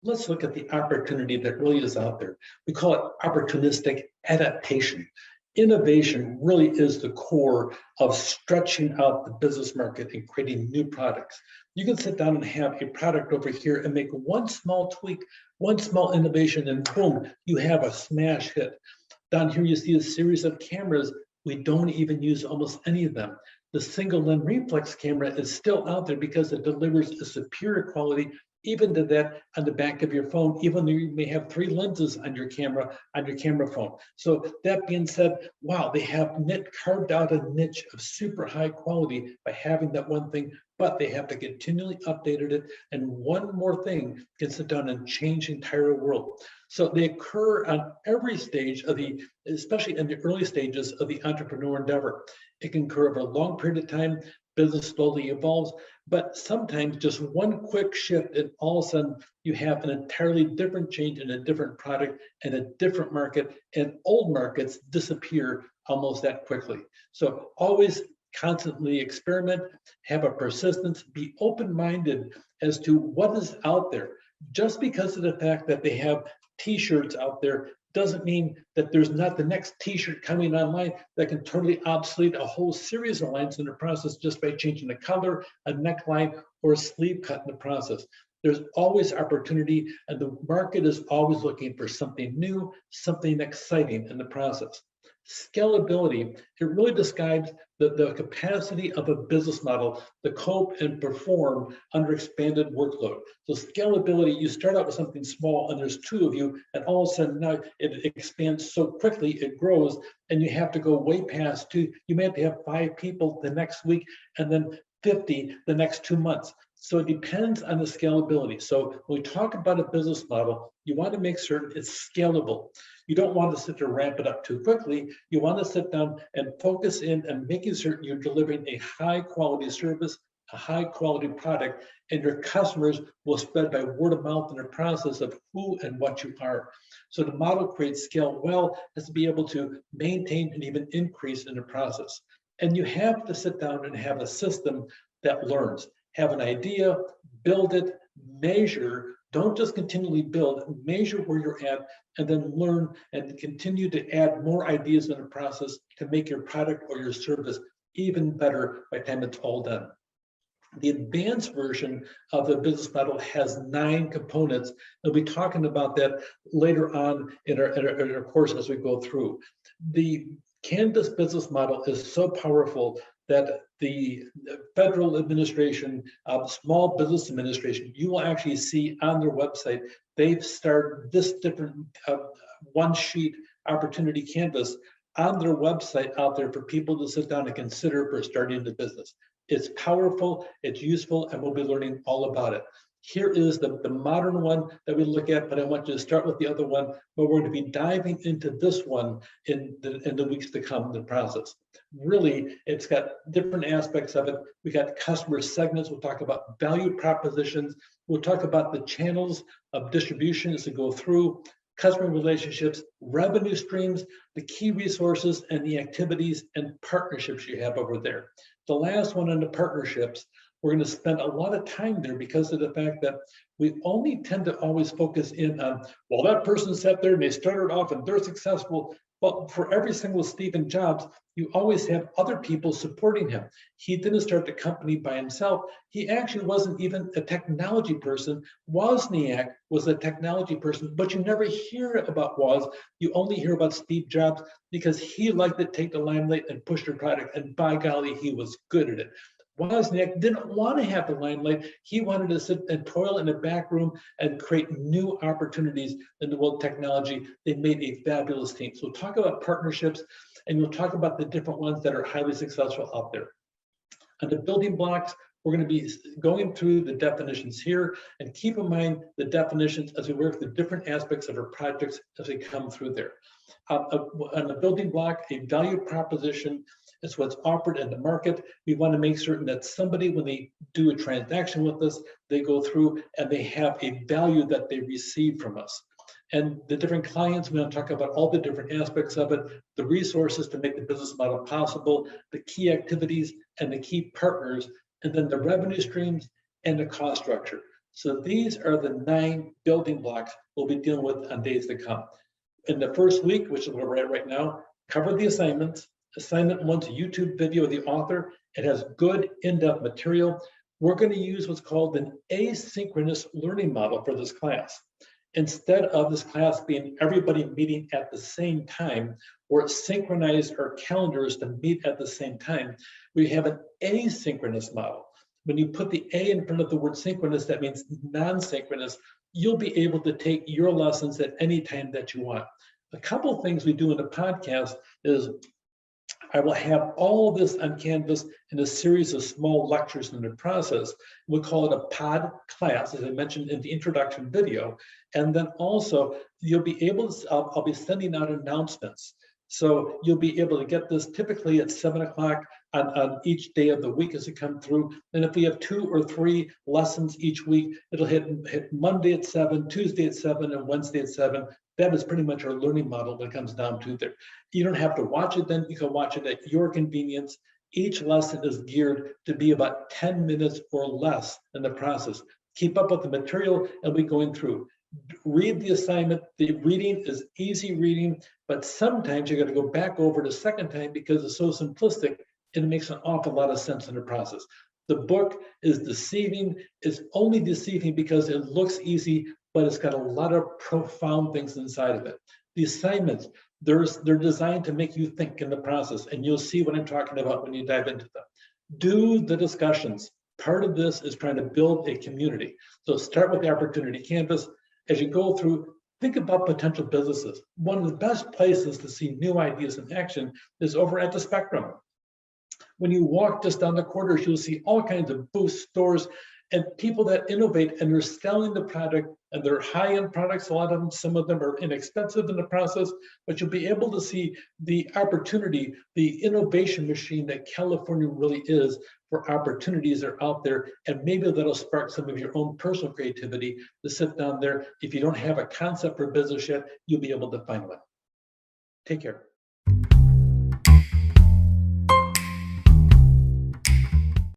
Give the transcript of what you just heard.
let's look at the opportunity that really is out there. We call it opportunistic adaptation. Innovation really is the core of stretching out the business market and creating new products. You can sit down and have a product over here and make one small tweak, one small innovation, and boom, you have a smash hit. Down here, you see a series of cameras. We don't even use almost any of them. The single lens reflex camera is still out there because it delivers a superior quality even to that on the back of your phone, even though you may have 3 lenses on your camera phone. So that being said, wow, they have carved out a niche of super high quality by having that one thing, but they have to continually update it. And one more thing can sit down and change the entire world. So they occur on every stage of especially in the early stages of the entrepreneur endeavor. It can occur over a long period of time. Business slowly evolves, but sometimes just one quick shift and all of a sudden you have an entirely different change in a different product and a different market, and old markets disappear almost that quickly. So always constantly experiment, have a persistence, be open-minded as to what is out there. Just because of the fact that they have t-shirts out there doesn't mean that there's not the next t-shirt coming online that can totally obsolete a whole series of lines in the process just by changing the color, a neckline, or a sleeve cut in the process. There's always opportunity, and the market is always looking for something new, something exciting in the process. Scalability, it really describes the capacity of a business model to cope and perform under expanded workload. So scalability, you start out with something small and there's 2 of you, and all of a sudden now it expands so quickly, it grows, and you have to go way past 2. You may have to have 5 people the next week and then 50 the next 2 months. So it depends on the scalability. So when we talk about a business model, you want to make certain it's scalable. You don't want to sit there and ramp it up too quickly. You want to sit down and focus in and making certain you're delivering a high quality service, a high quality product, and your customers will spread by word of mouth in the process of who and what you are. So the model creates scale well, has to be able to maintain and even increase in the process. And you have to sit down and have a system that learns. Have an idea, build it, measure. Don't just continually build, measure where you're at, and then learn and continue to add more ideas in the process to make your product or your service even better by the time it's all done. The advanced version of the business model has 9 components. We'll be talking about that later on in our course as we go through. The Canvas business model is so powerful that the Federal Administration, Small Business Administration, you will actually see on their website, they've started this different one-sheet opportunity canvas on their website out there for people to sit down and consider for starting the business. It's powerful, it's useful, and we'll be learning all about it. Here is the modern one that we look at, but I want you to start with the other one, but we're going to be diving into this one in the weeks to come in the process. Really, it's got different aspects of it. We got customer segments. We'll talk about value propositions. We'll talk about the channels of distribution as we go through, customer relationships, revenue streams, the key resources, and the activities and partnerships you have over there. The last one on the partnerships, we're going to spend a lot of time there because of the fact that we only tend to always focus in on, well, that person sat there and they started off and they're successful. But for every single Steve Jobs, you always have other people supporting him. He didn't start the company by himself. He actually wasn't even a technology person. Wozniak was a technology person, but you never hear about Woz. You only hear about Steve Jobs because he liked to take the limelight and push the product, and by golly, he was good at it. Wozniak didn't want to have the limelight. He wanted to sit and toil in the back room and create new opportunities in the world of technology. They made a fabulous team. So we'll talk about partnerships, and we'll talk about the different ones that are highly successful out there. On the building blocks, we're going to be going through the definitions here, and keep in mind the definitions as we work through different aspects of our projects as they come through there. On the building block, a value proposition is what's offered in the market. We want to make certain that somebody, when they do a transaction with us, they go through and they have a value that they receive from us. And the different clients, we're going to talk about all the different aspects of it, the resources to make the business model possible, the key activities and the key partners, and then the revenue streams and the cost structure. So these are the 9 building blocks we'll be dealing with on days to come. In the first week, which is where we're at right now, cover the assignments. Assignment 1's a YouTube video of the author. It has good in-depth material. We're going to use what's called an asynchronous learning model for this class. Instead of this class being everybody meeting at the same time, or synchronized our calendars to meet at the same time, we have an asynchronous model. When you put the A in front of the word synchronous, that means non-synchronous. You'll be able to take your lessons at any time that you want. A couple of things we do in the podcast is I will have all of this on Canvas in a series of small lectures in the process. We'll call it a pod class, as I mentioned in the introduction video. And then also you'll be able to, I'll be sending out announcements. So you'll be able to get this typically at 7 o'clock on each day of the week as it comes through. And if we have 2 or 3 lessons each week, it'll hit Monday at 7, Tuesday at 7, and Wednesday at 7. That is pretty much our learning model when it comes down to there. You don't have to watch it then, you can watch it at your convenience. Each lesson is geared to be about 10 minutes or less in the process. Keep up with the material and we're going through. Read the assignment. The reading is easy reading, but sometimes you got to go back over it a second time because it's so simplistic and it makes an awful lot of sense in the process. The book is deceiving. It's only deceiving because it looks easy, but it's got a lot of profound things inside of it. The assignments, they're designed to make you think in the process, and you'll see what I'm talking about when you dive into them. Do the discussions. Part of this is trying to build a community. So start with the opportunity canvas. As you go through, think about potential businesses. One of the best places to see new ideas in action is over at the Spectrum. When you walk just down the corridors, you'll see all kinds of booths, stores, and people that innovate and they're selling the product, and they're high-end products. A lot of them, some of them are inexpensive in the process, but you'll be able to see the opportunity, the innovation machine that California really is for opportunities that are out there. And maybe that'll spark some of your own personal creativity to sit down there. If you don't have a concept for business yet, you'll be able to find one. Take care.